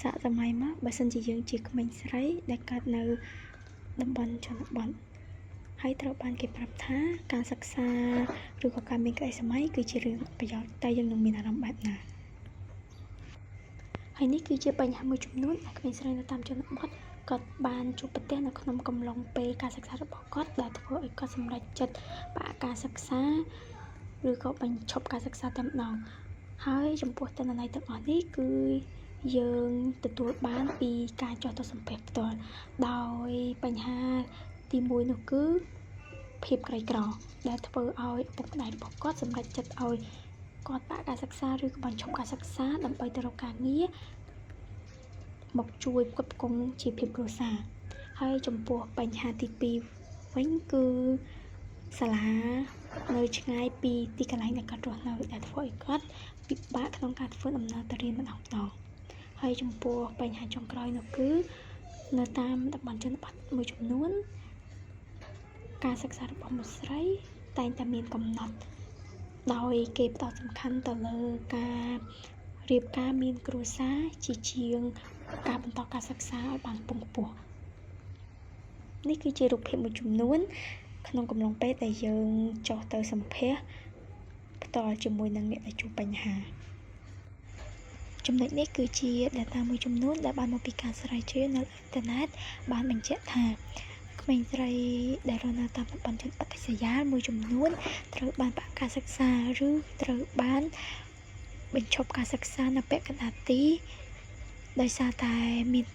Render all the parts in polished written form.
សាកសម័យមកបើសិនជាយើងជាក្មេងស្រីដែលកើតនៅតំបន់ជនបទហើយត្រូវបានគេប្រាប់ថាការសិក្សាឬក៏ការមានក្តីសម័យគឺជារឿងប្រយោជន៍តែយើងនឹងមានអារម្មណ៍បែបណាហើយនេះគឺជាបញ្ហាមួយចំនួនដែលក្មេងស្រីនៅតាមជនបទគាត់បានជួបប្រទះនៅក្នុងកំឡុងពេលការសិក្សារបស់គាត់ដែលធ្វើឲ្យគាត់សម្រេចចិត្តបាក់ការសិក្សាឬក៏បញ្ឈប់ការសិក្សាតែម្ដងហើយចំពោះទិន្នន័យទាំងអស់នេះគឺយើងទទួលបានពីការចោះទៅសម្ភាសផ្ទាល់ដោយបញ្ហាទី1នោះគឺភាពក្រីក្រដែលធ្វើឲ្យឪពុកម្ដាយរបស់គាត់សម្រេចចិត្តឲ្យគាត់បាក់ការសិក្សាឬក៏បញ្ឈប់ការសិក្សាដើម្បីទៅរកការងារមកជួយផ្គត់ផ្គង់ជីវភាពគ្រួសារហើយចំពោះបញ្ហាទី2វិញគឺសាលានៅឆ្ងាយពីទីកន្លែងដែលគាត់រស់នៅដែលធ្វើឲ្យគាត់ពិបាកក្នុងការធ្វើដំណើរទៅរៀនម្ដងហើយចំពោះបញ្ហាចុងក្រោយនោះគឺនៅតាមតំបន់ជនបទមួយចំនួនការសិក្សារបស់មនុស្សស្រីតែងតែមានកំណត់ដោយគេផ្ដោតសំខាន់ទៅលើការរៀបការមានគ្រួសារជាងការបន្តការសិក្សាឲ្យបានខ្ពង់ខ្ពស់នេះគឺជារូបភាពមួយចំនួនក្នុងកំឡុងពេលដែលយើងចុះទៅសម្ភាសផ្ទាល់ជាមួយនឹងអ្នកដែលជួបបញ្ហាចំណុចនេះគឺជា data មួយចំនួនដែលបានមកពីការស្រាវជ្រាវនៅអ៊ីនធឺណិតបានបញ្ជាក់ថាក្មេងស្រីដែលរស់នៅតាមតំបន់ជនបទដាច់ស្រយាលមួយចំនួនត្រូវបានបាក់ការសិក្សាឬត្រូវបានបញ្ឈប់ការសិក្សានៅពាក់កណ្ដាលទីដោយសារតែមាន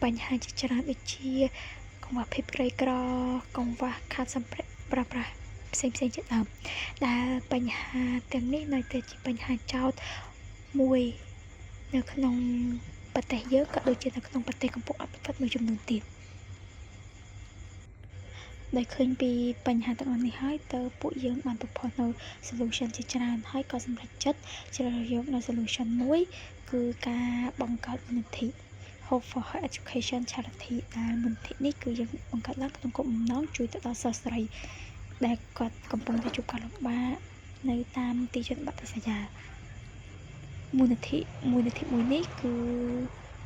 បញ្ហាជាច្រើនដូចជាកង្វះភាពក្រីក្រកង្វះខាតសម្ភារៈប្រើប្រាស់ផ្សេងៗជាដើមដែលបញ្ហាទាំងនេះនៅតែជាបញ្ហាចោទមួយនៅក្នុងប្រទេសយើងក៏ដូចជានៅក្នុងប្រទេសកំពុងអភិវឌ្ឍមួយចំនួនទៀតដែលឃើញពីបញ្ហាទាំងអស់នេះហើយតើពួកយើងបានប្រផុសនៅ solution ជាច្រើនហើយក៏សម្រេចចិត្តជ្រើសរើសយកនៅ solution មួយគឺការបង្កើតមូលនិធិ Hope for Her Education Charity ដែលមូលនិធិនេះគឺយើងបង្កើតឡើងក្នុងគោលបំណងជួយទៅដល់សិស្សស្រីដែលគាត់កំពុងតែជួបការលំបាកនៅតាមទីជនបទដាច់ស្រយាលមូលនិធិមួយនេះគឺ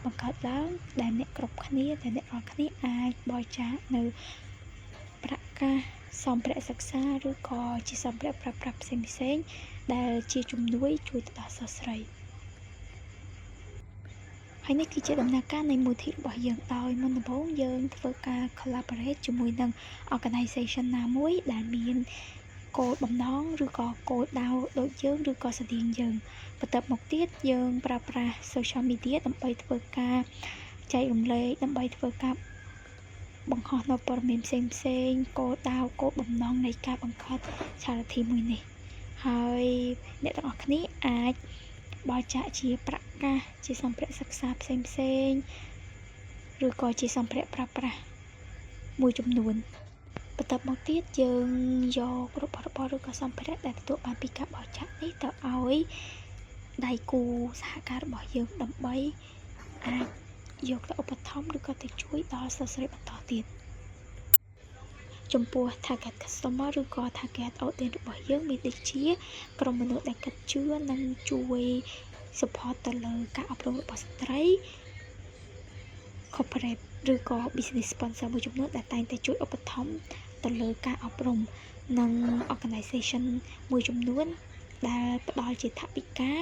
បង្កើតឡើងដែលអ្នកគ្រប់គ្នាដែលអ្នករាល់គ្នាអាចបរិច្ចាគនៅប្រាក់កាសសម្ភារៈសិក្សាឬក៏ជាសម្ភារៈប្រើប្រាស់ផ្សេងៗដែលជាជំនួយជួយទៅដល់សិស្សស្រីហើយនេះគឺជាដំណើរការនៃមូលនិធិរបស់យើងដោយមុនដំបូងយើងធ្វើការ collaborate ជាមួយនឹង organization ណាមួយដែលមានគោលបំណងឬក៏គោលដៅដូចយើងឬក៏ស្តៀងយើងបន្ទាប់មកទៀតយើងប្រើប្រាស់ social media ដើម្បីធ្វើការចែករំលែកដើម្បីធ្វើការបង្ហោះនៅព័ត៌មានផ្សេងគោលដៅគោលបំណងនៃការបង្កើត charity មួយនេះហើយអ្នកទាំងអស់គ្នាអាចបរិច្ចាគជាប្រាក់កាសជាសម្ភារៈសិក្សាផ្សេងឬក៏ជាសម្ភារៈប្រើប្រាស់មួយចំនួនបន្ទាប់មកទៀតយើងយករបស់របរឬក៏សម្ភារៈដែលទទួលបានពីការបរិច្ចាគនេះទៅឲ្យដៃគូសហការរបស់យើងដើម្បីអាចយកទៅឧបត្ថម្ភឬក៏ទៅជួយដល់សិស្សស្រីបន្តទៀតចំពោះ target customer ឬក៏ target audience របស់យើងមានដូចជាក្រុមមនុស្សដែលគិតជឿនិងជួយ support ទៅលើការអប់រំរបស់ស្ត្រី corporate ឬក៏ business sponsor មួយចំនួនដែលតែងតែជួយឧបត្ថម្ភទៅលើការអប់រំនិង organization មួយចំនួនដែលផ្ដល់ជាថវិកា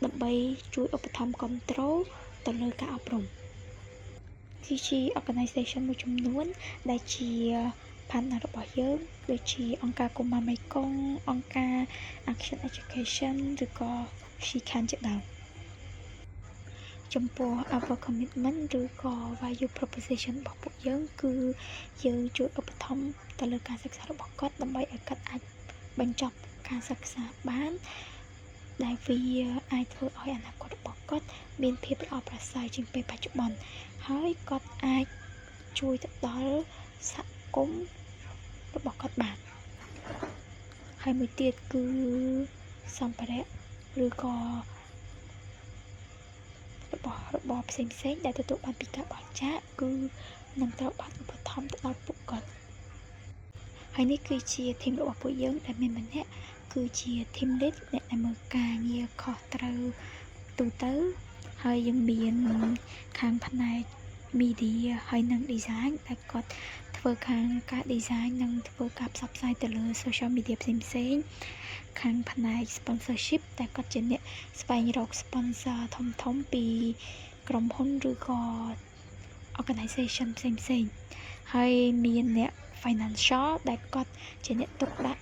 ដើម្បីជួយឧបត្ថម្ភគ្រប់គ្រងទៅលើការអប់រំគឺជា organization មួយចំនួនដែលជា partner របស់យើងដូចជាអង្គការកុមារមេគង្គអង្គការ Action Education ឬក៏ She Can ជាដើមចំពោះ our commitment ឬក៏ value proposition របស់ពួកយើងគឺយើងជួយឧបត្ថម្ភទៅលើការសិក្សារបស់គាត់ដើម្បីឲ្យគាត់អាចបញ្ចប់ការសិក្សាបានដែលវាអាចធ្វើឲ្យអនាគតរបស់គាត់មានភាពល្អប្រសើរជាងពេលបច្ចុប្បន្នហើយគាត់អាចជួយទៅដល់សហគមន៍របស់គាត់បានហើយមួយទៀតគឺសម្ភារៈឬក៏របស់របរផ្សេងៗដែលទទួលបានពីការបរិច្ចាគគឺនឹងត្រូវបានឧបត្ថម្ភទៅដល់ពួកគាត់ហើយនេះគឺជា team របស់ពួកយើងដែលមានម្នាក់គឺជា team lead អ្នកដែលមើលការងារខុសត្រូវទូទៅ ហើយយើងមានខាងផ្នែក media ហើយនិង design ដែលគាត់ធ្វើខាងការ design និងធ្វើការផ្សព្វផ្សាយទៅលើ social media ផ្សេងៗខាងផ្នែក sponsorship តែគាត់ជាអ្នកស្វែងរក sponsor ធំៗពីក្រុមហ៊ុនឬក៏ organization ផ្សេងៗហើយមានអ្នក financial ដែលគាត់ជាអ្នកទុកដាក់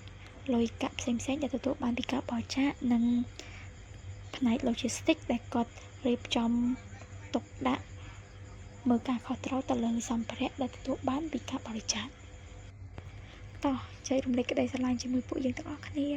លុយកាក់ផ្សេងៗដែលទទួលបានពីការបរិច្ចាគនិងផ្នែក logistics ដែលគាត់រៀបចំទុកដាក់មើលការខុសត្រូវទៅលើសម្ភារៈដែលទទួលបានពីការបរិច្ចាគតោះចែករំលែកក្តីស្រឡាញ់ជាមួយពួកយើងទាំងអស់គ្នា